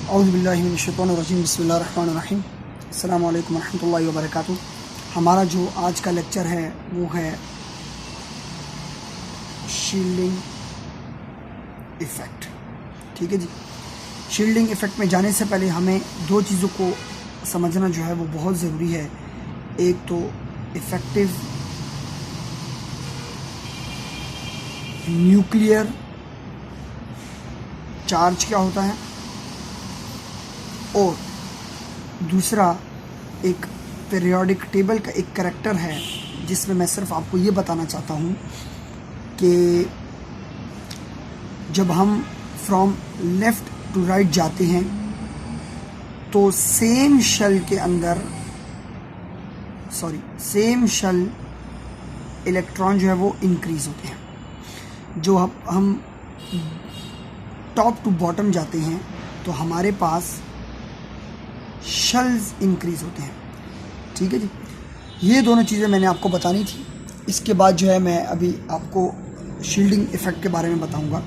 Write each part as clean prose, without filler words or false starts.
औज़ुबिल्लाहिमिनश्शैतानिर्रजीम बिस्मिल्लाहिर्रहमानिर्रहीम अस्सलामु अलैकुम वरहमतुल्लाहि वबरकातुहू। हमारा जो आज का लेक्चर है वो है शील्डिंग इफ़ेक्ट। ठीक है जी। शील्डिंग इफ़ेक्ट में जाने से पहले हमें दो चीज़ों को समझना जो है वो बहुत ज़रूरी है। एक तो इफ़ेक्टिव न्यूक्लियर चार्ज क्या होता है, और दूसरा एक पीरियोडिक टेबल का एक करैक्टर है जिसमें मैं सिर्फ आपको ये बताना चाहता हूँ कि जब हम फ्रॉम लेफ़्ट टू राइट जाते हैं तो सेम शेल इलेक्ट्रॉन जो है वो इंक्रीज़ होते हैं। जो हम टॉप टू बॉटम जाते हैं तो हमारे पास शेल्स इंक्रीज़ होते हैं। ठीक है जी। ये दोनों चीज़ें मैंने आपको बतानी थी। इसके बाद जो है मैं अभी आपको शील्डिंग इफ़ेक्ट के बारे में बताऊंगा।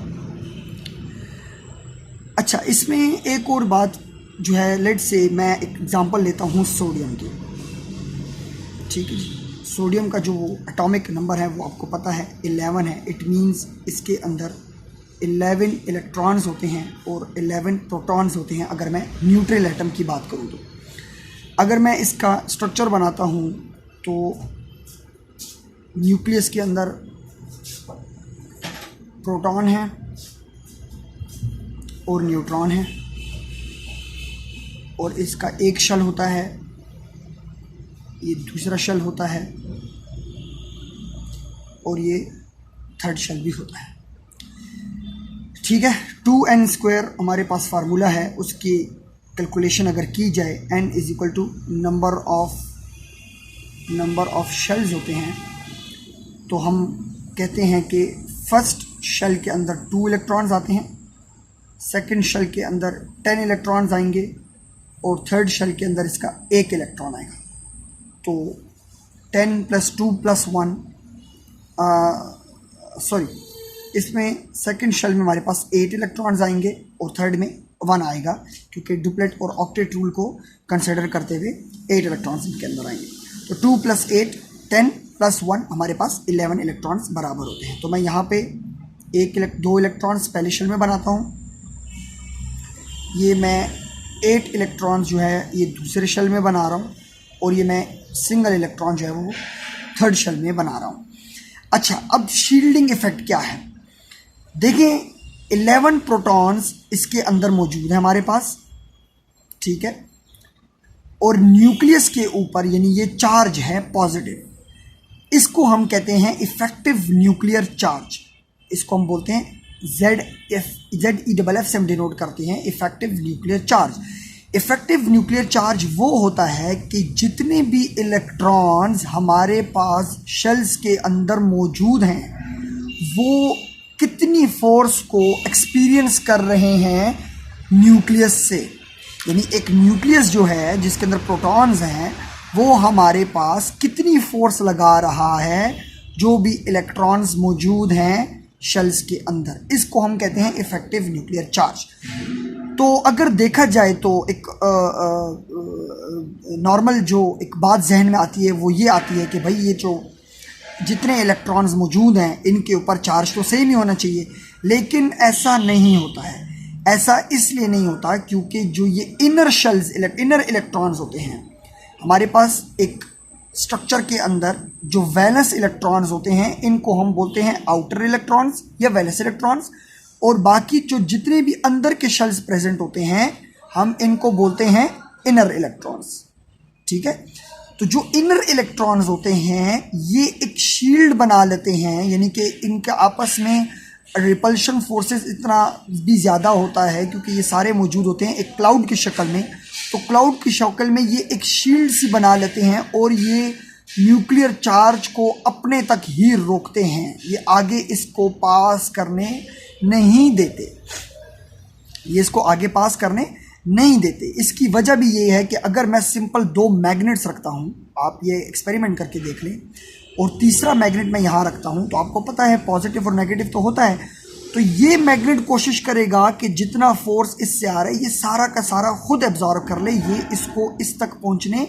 अच्छा, इसमें एक और बात जो है, लेट्स से मैं एक एग्जांपल लेता हूँ सोडियम की। ठीक है जी। सोडियम का जो एटॉमिक नंबर है वो आपको पता है 11 है। इट मीन्स इसके अंदर 11 इलेक्ट्रॉन्स होते हैं और 11 प्रोटॉन्स होते हैं। अगर मैं न्यूट्रल एटम की बात करूं तो अगर मैं इसका स्ट्रक्चर बनाता हूं तो न्यूक्लियस के अंदर प्रोटॉन है और न्यूट्रॉन है, और इसका एक शेल होता है, ये दूसरा शेल होता है, और ये थर्ड शेल भी होता है। ठीक है। 2n² हमारे पास फार्मूला है, उसकी कैलकुलेशन अगर की जाए n is equal to number of shells होते हैं, तो हम कहते हैं कि फर्स्ट शेल के अंदर 2 इलेक्ट्रॉन्स आते हैं, सेकंड शेल के अंदर 10 इलेक्ट्रॉन्स आएंगे, और थर्ड शेल के अंदर इसका 1 इलेक्ट्रॉन आएगा। तो 10 + 2 + 1 इसमें सेकंड शेल में हमारे पास 8 इलेक्ट्रॉन्स आएंगे और थर्ड में 1 आएगा, क्योंकि डुप्लेट और ऑक्टेट रूल को कंसिडर करते हुए 8 इलेक्ट्रॉन्स इनके अंदर आएंगे। तो 2 + 8 10 + 1 हमारे पास 11 इलेक्ट्रॉन्स बराबर होते हैं। तो मैं यहाँ पे 2 इलेक्ट्रॉन्स पहले शेल में बनाता हूँ, ये मैं 8 इलेक्ट्रॉन्स जो है ये दूसरे शेल में बना रहा हूँ, और ये मैं सिंगल इलेक्ट्रॉन जो है वो थर्ड शेल में बना रहा हूँ। अच्छा, अब शील्डिंग इफेक्ट क्या है देखें। 11 प्रोटॉन्स इसके अंदर मौजूद है हमारे पास। ठीक है। और न्यूक्लियस के ऊपर यानी ये चार्ज है पॉजिटिव, इसको हम कहते हैं इफेक्टिव न्यूक्लियर चार्ज। इसको हम बोलते हैं ZEFF से हम डिनोट करते हैं effective nuclear charge. Effective nuclear charge वो होता है कि जितने भी इलेक्ट्रॉन्स हमारे पास शेल्स के अंदर मौजूद हैं वो कितनी फोर्स को एक्सपीरियंस कर रहे हैं न्यूक्लियस से। यानी एक न्यूक्लियस जो है जिसके अंदर प्रोटॉन्स हैं वो हमारे पास कितनी फोर्स लगा रहा है जो भी इलेक्ट्रॉन्स मौजूद हैं शेल्स के अंदर, इसको हम कहते हैं इफेक्टिव न्यूक्लियर चार्ज। तो अगर देखा जाए तो एक नॉर्मल जो एक बात जहन में आती है वो ये आती है कि भाई ये जो जितने इलेक्ट्रॉन्स मौजूद हैं इनके ऊपर चार्ज तो सेम ही होना चाहिए, लेकिन ऐसा नहीं होता है। ऐसा इसलिए नहीं होता क्योंकि जो ये इनर इलेक्ट्रॉन्स होते हैं हमारे पास एक स्ट्रक्चर के अंदर, जो वैलेंस इलेक्ट्रॉन्स होते हैं इनको हम बोलते हैं आउटर इलेक्ट्रॉन्स या वैलेंस इलेक्ट्रॉन्स, और बाकी जो जितने भी अंदर के शेल्स प्रेजेंट होते हैं हम इनको बोलते हैं इनर इलेक्ट्रॉन्स। ठीक है। तो जो इनर इलेक्ट्रॉन्स होते हैं ये एक शील्ड बना लेते हैं, यानी कि इनका आपस में रिपल्शन फोर्सेस इतना भी ज़्यादा होता है क्योंकि ये सारे मौजूद होते हैं एक क्लाउड की शक्ल में। तो क्लाउड की शक्ल में ये एक शील्ड सी बना लेते हैं और ये न्यूक्लियर चार्ज को अपने तक ही रोकते हैं, ये आगे इसको पास करने नहीं देते, ये इसको आगे पास करने नहीं देते। इसकी वजह भी ये है कि अगर मैं सिंपल 2 मैग्नेट्स रखता हूँ, आप ये एक्सपेरिमेंट करके देख लें, और तीसरा मैग्नेट मैं यहाँ रखता हूँ, तो आपको पता है पॉजिटिव और नेगेटिव तो होता है, तो ये मैग्नेट कोशिश करेगा कि जितना फोर्स इससे आ रहा है ये सारा का सारा खुद एब्जॉर्ब कर ले, ये इसको इस तक पहुंचने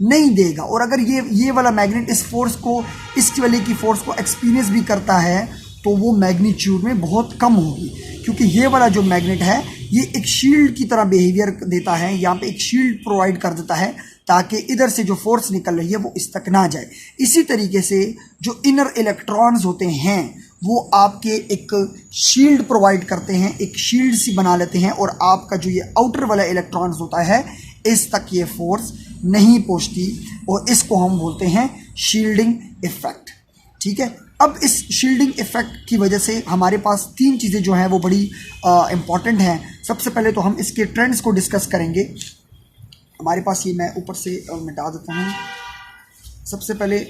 नहीं देगा। और अगर ये वाला मैग्नेट इस फोर्स को, इस वाले की फोर्स को एक्सपीरियंस भी करता है तो वो मैग्नीट्यूड में बहुत कम होगी, क्योंकि ये वाला जो मैग्नेट है ये एक शील्ड की तरह बिहेवियर देता है, यहाँ पे एक शील्ड प्रोवाइड कर देता है ताकि इधर से जो फोर्स निकल रही है वो इस तक ना जाए। इसी तरीके से जो इनर इलेक्ट्रॉन्स होते हैं वो आपके एक शील्ड प्रोवाइड करते हैं, एक शील्ड सी बना लेते हैं, और आपका जो ये आउटर वाला इलेक्ट्रॉन्स होता है इस तक ये फोर्स नहीं पहुंचती, और इसको हम बोलते हैं शील्डिंग इफेक्ट। ठीक है, अब इस शील्डिंग इफेक्ट की वजह से हमारे पास तीन चीज़ें जो हैं वो बड़ी इम्पॉर्टेंट हैं। सबसे पहले तो हम इसके ट्रेंड्स को डिस्कस करेंगे। हमारे पास ये मैं ऊपर से मिटा देता हूँ। सबसे पहले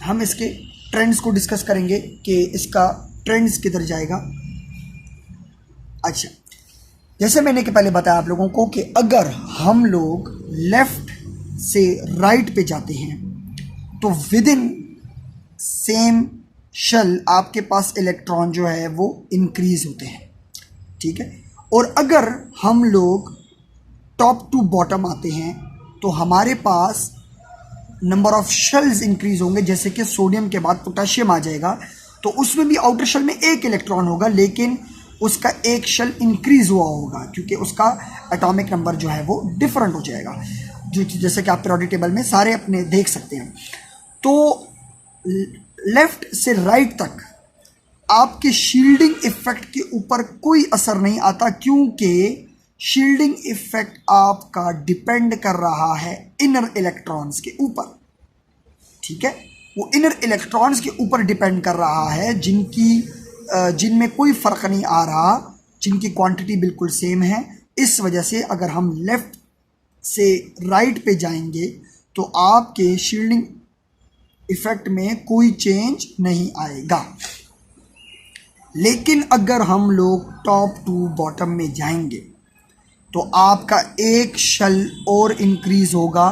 हम इसके ट्रेंड्स को डिस्कस करेंगे कि इसका ट्रेंड्स किधर जाएगा। अच्छा, जैसे मैंने कि पहले बताया आप लोगों को कि अगर हम लोग लेफ़्ट से राइट पे जाते हैं तो विद इन सेम शेल आपके पास इलेक्ट्रॉन जो है वो इंक्रीज होते हैं। ठीक है, और अगर हम लोग टॉप टू बॉटम आते हैं तो हमारे पास नंबर ऑफ शेल्स इंक्रीज होंगे। जैसे कि सोडियम के बाद पोटेशियम आ जाएगा तो उसमें भी आउटर शेल में एक इलेक्ट्रॉन होगा, लेकिन उसका एक शेल इंक्रीज हुआ होगा क्योंकि उसका एटॉमिक नंबर जो है वो डिफरेंट हो जाएगा, जो जैसे कि आप पीरियोडिक टेबल में सारे अपने देख सकते हैं। तो लेफ्ट से राइट तक आपके शील्डिंग इफेक्ट के ऊपर कोई असर नहीं आता, क्योंकि शील्डिंग इफेक्ट आपका डिपेंड कर रहा है इनर इलेक्ट्रॉन्स के ऊपर। ठीक है, वो इनर इलेक्ट्रॉन्स के ऊपर डिपेंड कर रहा है जिनमें कोई फ़र्क नहीं आ रहा, जिनकी क्वांटिटी बिल्कुल सेम है। इस वजह से अगर हम लेफ़्ट से राइट पे जाएंगे तो आपके शील्डिंग इफ़ेक्ट में कोई चेंज नहीं आएगा। लेकिन अगर हम लोग टॉप टू बॉटम में जाएंगे तो आपका एक शेल और इंक्रीज़ होगा,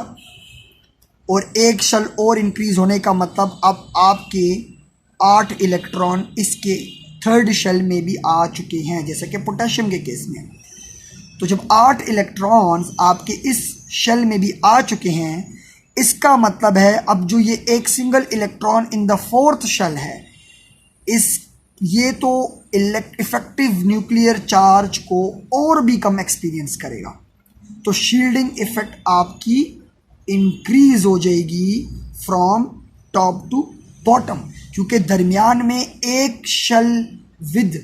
और एक शेल और इंक्रीज़ होने का मतलब अब आपके 8 इलेक्ट्रॉन इसके थर्ड शेल में भी आ चुके हैं, जैसे कि पोटेशियम के केस में। तो जब 8 इलेक्ट्रॉन्स आपके इस शेल में भी आ चुके हैं, इसका मतलब है अब जो ये एक single electron in the fourth shell है, ये तो इफेक्टिव न्यूक्लियर चार्ज को और भी कम एक्सपीरियंस करेगा। तो शील्डिंग इफेक्ट आपकी इंक्रीज हो जाएगी फ्रॉम टॉप टू बॉटम, क्योंकि दरमियान में एक शेल विद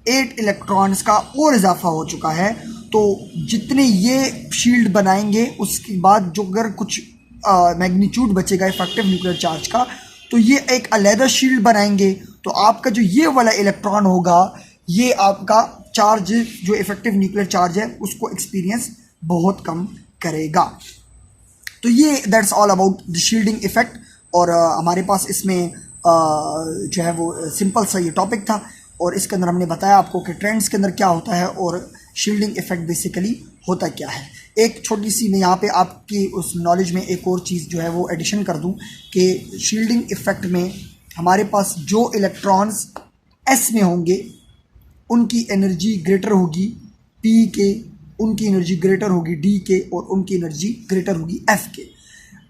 8 इलेक्ट्रॉन्स का और इजाफा हो चुका है। तो जितने ये शील्ड बनाएंगे उसके बाद जो अगर कुछ मैग्नीट्यूड बचेगा इफेक्टिव न्यूक्लियर चार्ज का, तो ये एक अलहदा शील्ड बनाएंगे। तो आपका जो ये वाला इलेक्ट्रॉन होगा ये आपका चार्ज जो इफेक्टिव न्यूक्लियर चार्ज है उसको एक्सपीरियंस बहुत कम करेगा। तो ये that's all about the shielding effect. और हमारे पास इसमें जो है वो सिंपल सा ये टॉपिक था, और इसके अंदर हमने बताया आपको कि ट्रेंड्स के अंदर क्या होता है और शील्डिंग इफेक्ट बेसिकली होता क्या है। एक छोटी सी मैं यहाँ पे आपकी उस नॉलेज में एक और चीज़ जो है वो एडिशन कर दूँ कि शील्डिंग इफेक्ट में हमारे पास जो इलेक्ट्रॉन्स एस में होंगे उनकी एनर्जी ग्रेटर होगी पी के, उनकी एनर्जी ग्रेटर होगी डी के, और उनकी एनर्जी ग्रेटर होगी एफ के।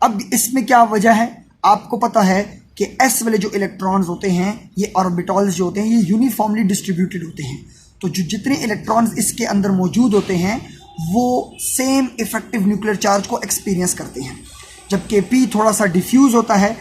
अब इसमें क्या वजह है, आपको पता है कि एस वाले जो इलेक्ट्रॉन्स होते हैं ये ऑर्बिटल्स जो होते हैं ये यूनिफॉर्मली डिस्ट्रीब्यूटेड होते हैं। तो जो जितने इलेक्ट्रॉन्स इसके अंदर मौजूद होते हैं वो सेम इफेक्टिव न्यूक्लियर चार्ज को एक्सपीरियंस करते हैं, जबकि पी थोड़ा सा डिफ्यूज़ होता है,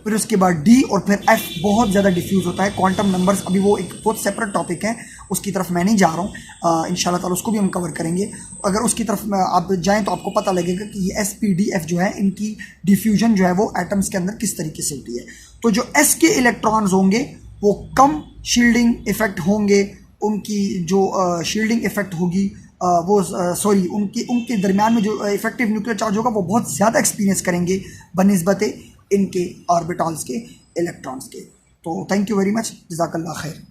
फिर उसके बाद डी, और फिर एफ बहुत ज़्यादा डिफ्यूज़ होता है। क्वांटम नंबर्स अभी वो एक बहुत सेपरेट टॉपिक है, उसकी तरफ मैं नहीं जा रहा हूँ, इंशाल्लाह ताला उसको भी हम कवर करेंगे। अगर उसकी तरफ आप जाएँ तो आपको पता लगेगा कि ये एस पी डी एफ जो है इनकी डिफ्यूजन जो है वो एटम्स के अंदर किस तरीके से होती है। तो जो एस के इलेक्ट्रॉन्स होंगे वो कम शील्डिंग इफेक्ट होंगे, उनकी जो शील्डिंग इफेक्ट होगी उनके दरमियान में जो इफेक्टिव न्यूक्लियर चार्ज होगा वो बहुत ज़्यादा एक्सपीरियंस करेंगे बनिस्बत इनके ऑर्बिटल्स के इलेक्ट्रॉन्स के। तो थैंक यू वेरी मच, जज़ाकल्लाह खैर।